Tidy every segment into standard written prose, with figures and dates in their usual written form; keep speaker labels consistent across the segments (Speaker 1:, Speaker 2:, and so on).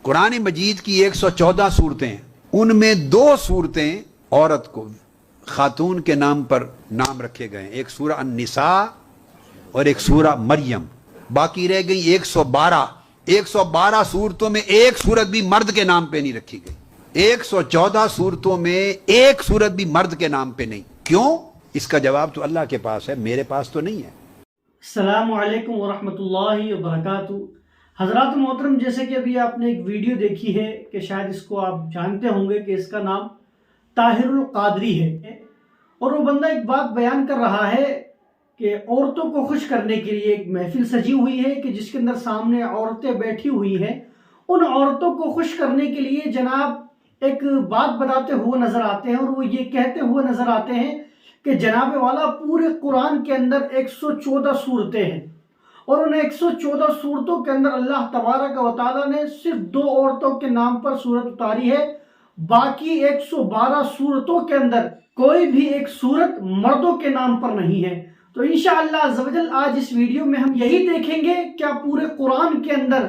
Speaker 1: قرآن مجید کی 114 صورتیں ہیں، ان میں 2 صورتیں عورت کو خاتون کے نام پر نام رکھے گئے ہیں، ایک سورہ النساء اور ایک سورہ مریم، باقی رہ گئی 112 صورتوں میں ایک صورت بھی مرد کے نام پہ نہیں رکھی گئی، 114 صورتوں میں ایک صورت بھی مرد کے نام پہ نہیں. کیوں؟ اس کا جواب تو اللہ کے پاس ہے، میرے پاس تو نہیں ہے.
Speaker 2: السلام علیکم ورحمۃ اللہ وبرکاتہ. حضرات محترم، جیسے کہ ابھی آپ نے ایک ویڈیو دیکھی ہے کہ شاید اس کو آپ جانتے ہوں گے کہ اس کا نام طاہر القادری ہے، اور وہ بندہ ایک بات بیان کر رہا ہے کہ عورتوں کو خوش کرنے کے لیے ایک محفل سجی ہوئی ہے کہ جس کے اندر سامنے عورتیں بیٹھی ہوئی ہیں. ان عورتوں کو خوش کرنے کے لیے جناب ایک بات بتاتے ہوئے نظر آتے ہیں، اور وہ یہ کہتے ہوئے نظر آتے ہیں کہ جناب والا پورے قرآن کے اندر 114 صورتیں ہیں، اور ان 114 صورتوں کے اندر اللہ تبارک و تعالیٰ نے صرف 2 عورتوں کے نام پر صورت اتاری ہے، باقی 112 صورتوں کے اندر کوئی بھی ایک صورت مردوں کے نام پر نہیں ہے. تو انشاءاللہ عزوجل آج اس ویڈیو میں ہم یہی دیکھیں گے کیا پورے قرآن کے اندر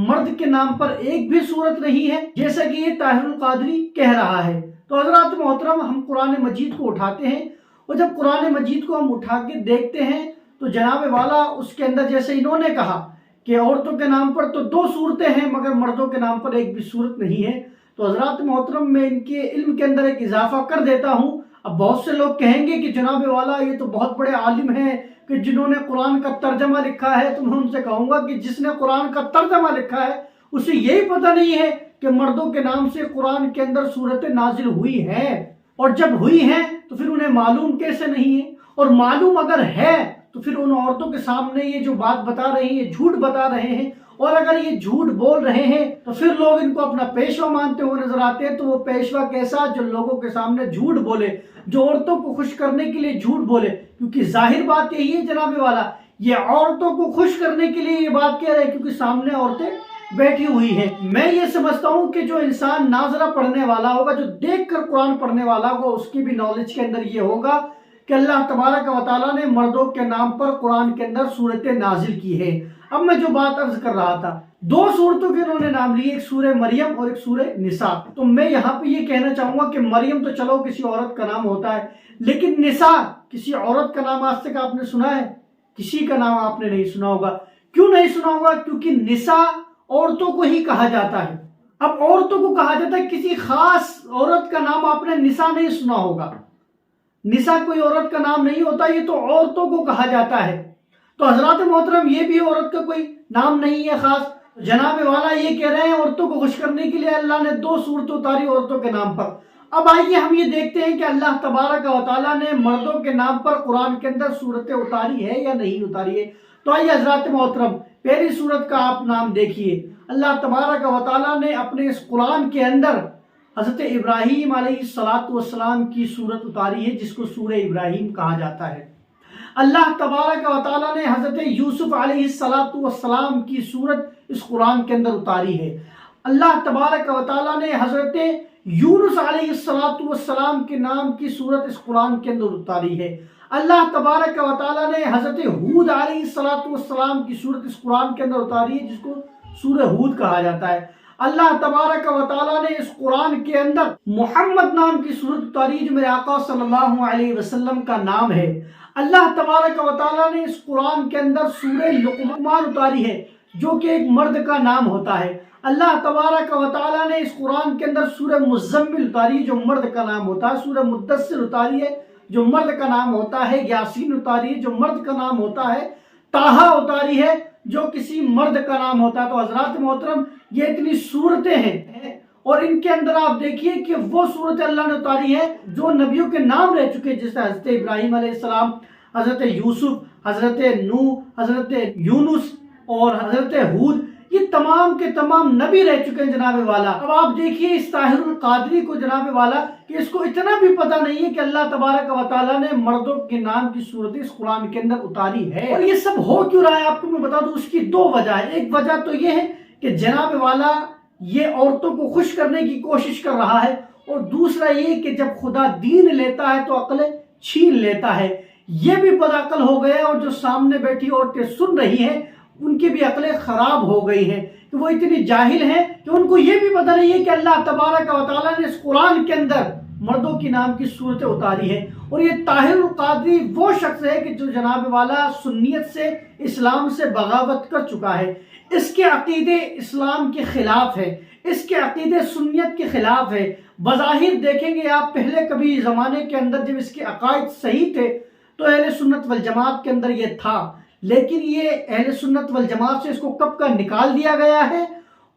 Speaker 2: مرد کے نام پر ایک بھی صورت نہیں ہے جیسا کہ یہ طاہر القادری کہہ رہا ہے. تو حضرات محترم، ہم قرآن مجید کو اٹھاتے ہیں، اور جب قرآن مجید کو ہم اٹھا کے دیکھتے ہیں تو جناب والا اس کے اندر جیسے انہوں نے کہا کہ عورتوں کے نام پر تو 2 صورتیں ہیں مگر مردوں کے نام پر ایک بھی صورت نہیں ہے. تو حضرات محترم، میں ان کے علم کے اندر ایک اضافہ کر دیتا ہوں. اب بہت سے لوگ کہیں گے کہ جناب والا یہ تو بہت بڑے عالم ہیں کہ جنہوں نے قرآن کا ترجمہ لکھا ہے. تو میں ان سے کہوں گا کہ جس نے قرآن کا ترجمہ لکھا ہے اسے یہی پتہ نہیں ہے کہ مردوں کے نام سے قرآن کے اندر صورتیں نازل ہوئی ہیں، اور جب ہوئی ہیں تو پھر انہیں معلوم کیسے نہیں ہے، اور معلوم اگر ہے تو پھر ان عورتوں کے سامنے یہ جو بات بتا رہے ہیں یہ جھوٹ بتا رہے ہیں، اور اگر یہ جھوٹ بول رہے ہیں تو پھر لوگ ان کو اپنا پیشوا مانتے ہوئے نظر آتے ہیں. تو وہ پیشوا کیسا؟ جو لوگوں کے سامنے جھوٹ بولے، جو عورتوں کو خوش کرنے کے لیے جھوٹ بولے. کیونکہ ظاہر بات یہی ہے جناب والا، یہ عورتوں کو خوش کرنے کے لیے یہ بات کہہ رہے ہیں کیونکہ سامنے عورتیں بیٹھی ہوئی ہیں. میں یہ سمجھتا ہوں کہ جو انسان ناظرہ پڑھنے والا ہوگا، جو دیکھ کر قرآن پڑھنے والا ہوگا، اس کی بھی نالج کے اندر یہ ہوگا کہ اللہ تبارک و تعالیٰ نے مردوں کے نام پر قرآن کے اندر صورتیں نازل کی ہے. اب میں جو بات عرض کر رہا تھا، 2 صورتوں کے انہوں نے نام لیے، ایک سورہ مریم اور ایک سورہ نساء. تو میں یہاں پہ یہ کہنا چاہوں گا کہ مریم تو چلو کسی عورت کا نام ہوتا ہے، لیکن نساء کسی عورت کا نام آج تک آپ نے سنا ہے؟ کسی کا نام آپ نے نہیں سنا ہوگا. کیوں نہیں سنا ہوگا؟ کیونکہ نساء عورتوں کو ہی کہا جاتا ہے. اب عورتوں کو کہا جاتا ہے، کسی خاص عورت کا نام آپ نے نساء نہیں سنا ہوگا. نساء کوئی عورت کا نام نہیں ہوتا، یہ تو عورتوں کو کہا جاتا ہے. تو حضرات محترم، یہ بھی عورت کا کوئی نام نہیں ہے خاص. جناب والا یہ کہہ رہے ہیں عورتوں کو خوش کرنے کے لیے اللہ نے 2 صورتیں اتاری عورتوں کے نام پر. اب آئیے ہم یہ دیکھتے ہیں کہ اللہ تبارک و تعالیٰ نے مردوں کے نام پر قرآن کے اندر صورتیں اتاری ہے یا نہیں اتاری ہے. تو آئیے حضرات محترم، پہلی صورت کا آپ نام دیکھیے. اللہ تبارک و تعالیٰ نے اپنے اس قرآن کے اندر حضرت ابراہیم علیہ السلام کی صورت اتاری ہے، جس کو سورہ ابراہیم کہا جاتا ہے. اللہ تبارک و تعالیٰ نے حضرت یوسف علیہ السلام کی صورت اس قرآن کے اندر اتاری ہے. اللہ تبارک و تعالیٰ نے حضرت یونس علیہ السلام کے نام کی صورت اس قرآن کے اندر اتاری ہے. اللہ تبارک و تعالیٰ نے حضرت ہود علیہ السلام کی صورت اس قرآن کے اندر اتاری ہے، جس کو سورہ ہود کہا جاتا ہے. اللہ تبارک و تعالیٰ نے اس قرآن کے اندر محمد نام کی صورت اتاری جو میرے آقا صلی اللہ علیہ وسلم کا نام ہے. اللہ تبارک و تعالیٰ نے اس قرآن کے اندر سورہ لقمان اتاری ہے جو کہ ایک مرد کا نام ہوتا ہے. اللہ تبارک و تعالیٰ نے اس قرآن کے اندر سورہ مزمل اتاری جو مرد کا نام ہوتا ہے. سورہ مدثر اتاری ہے جو مرد کا نام ہوتا ہے. یاسین اتاری ہے جو مرد کا نام ہوتا ہے. طٰہٰ اتاری ہے جو کسی مرد کا نام ہوتا ہے. تو حضرات محترم، یہ اتنی صورتیں ہیں، اور ان کے اندر آپ دیکھیے کہ وہ صورتیں اللہ نے اتاری ہے جو نبیوں کے نام رہ چکے، جیسے حضرت ابراہیم علیہ السلام، حضرت یوسف، حضرت نوح، حضرت یونس اور حضرت ہود. یہ تمام کے تمام نبی رہ چکے ہیں جناب والا. اب آپ دیکھیے اس طاہر القادری کو جناب والا کہ اس کو اتنا بھی پتہ نہیں ہے کہ اللہ تبارک و تعالیٰ نے مردوں کے نام کی صورتیں اس قرآن کے اندر اتاری ہے. اور یہ سب ہو کیوں رہا ہے آپ کو میں بتا دوں. اس کی 2 وجہ ہے. ایک وجہ تو یہ ہے کہ جناب والا یہ عورتوں کو خوش کرنے کی کوشش کر رہا ہے، اور دوسرا یہ کہ جب خدا دین لیتا ہے تو عقل چھین لیتا ہے. یہ بھی بد عقل ہو گیا، اور جو سامنے بیٹھی عورتیں سن رہی ہیں ان کی بھی عقلیں خراب ہو گئی ہیں کہ وہ اتنی جاہل ہیں کہ ان کو یہ بھی پتہ نہیں ہے کہ اللہ تبارک و تعالیٰ نے اس قرآن کے اندر مردوں کی نام کی صورتیں اتاری ہیں. اور یہ طاہر القادری وہ شخص ہے کہ جو جناب والا سنیت سے، اسلام سے بغاوت کر چکا ہے. اس کے عقیدے اسلام کے خلاف ہے، اس کے عقیدے سنیت کے خلاف ہے. بظاہر دیکھیں گے آپ، پہلے کبھی زمانے کے اندر جب اس کے عقائد صحیح تھے تو اہل سنت والجماعت کے اندر یہ تھا، لیکن یہ اہل سنت والجماعت سے اس کو کب کا نکال دیا گیا ہے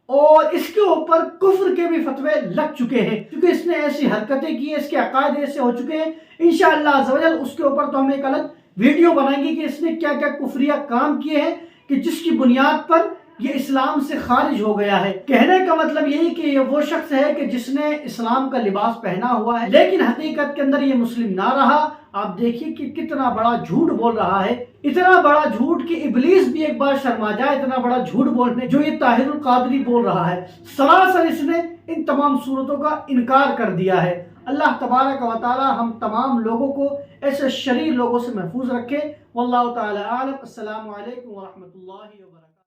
Speaker 2: اور اس کے اوپر کفر کے بھی فتوے لگ چکے ہیں، کیونکہ اس نے ایسی حرکتیں کی ہیں، اس کے عقائد ایسے ہو چکے ہیں. انشاءاللہ عز و جل اس کے اوپر تو ہم ایک الگ ویڈیو بنائیں گے کہ اس نے کیا کیا کفریہ کام کیے ہیں کہ جس کی بنیاد پر یہ اسلام سے خارج ہو گیا ہے. کہنے کا مطلب یہی کہ یہ وہ شخص ہے کہ جس نے اسلام کا لباس پہنا ہوا ہے لیکن حقیقت کے اندر یہ مسلم نہ رہا. آپ دیکھیے کہ کتنا بڑا جھوٹ بول رہا ہے، اتنا بڑا جھوٹ کہ ابلیس بھی ایک بار شرما جائے اتنا بڑا جھوٹ بولنے جو یہ طاہر القادری بول رہا ہے. سراسر اس نے ان تمام صورتوں کا انکار کر دیا ہے. اللہ تبارک و تعالی ہم تمام لوگوں کو ایسے شریر لوگوں سے محفوظ رکھے. واللہ تعالی عالم. السلام علیکم ورحمۃ اللہ وبرکاتہ.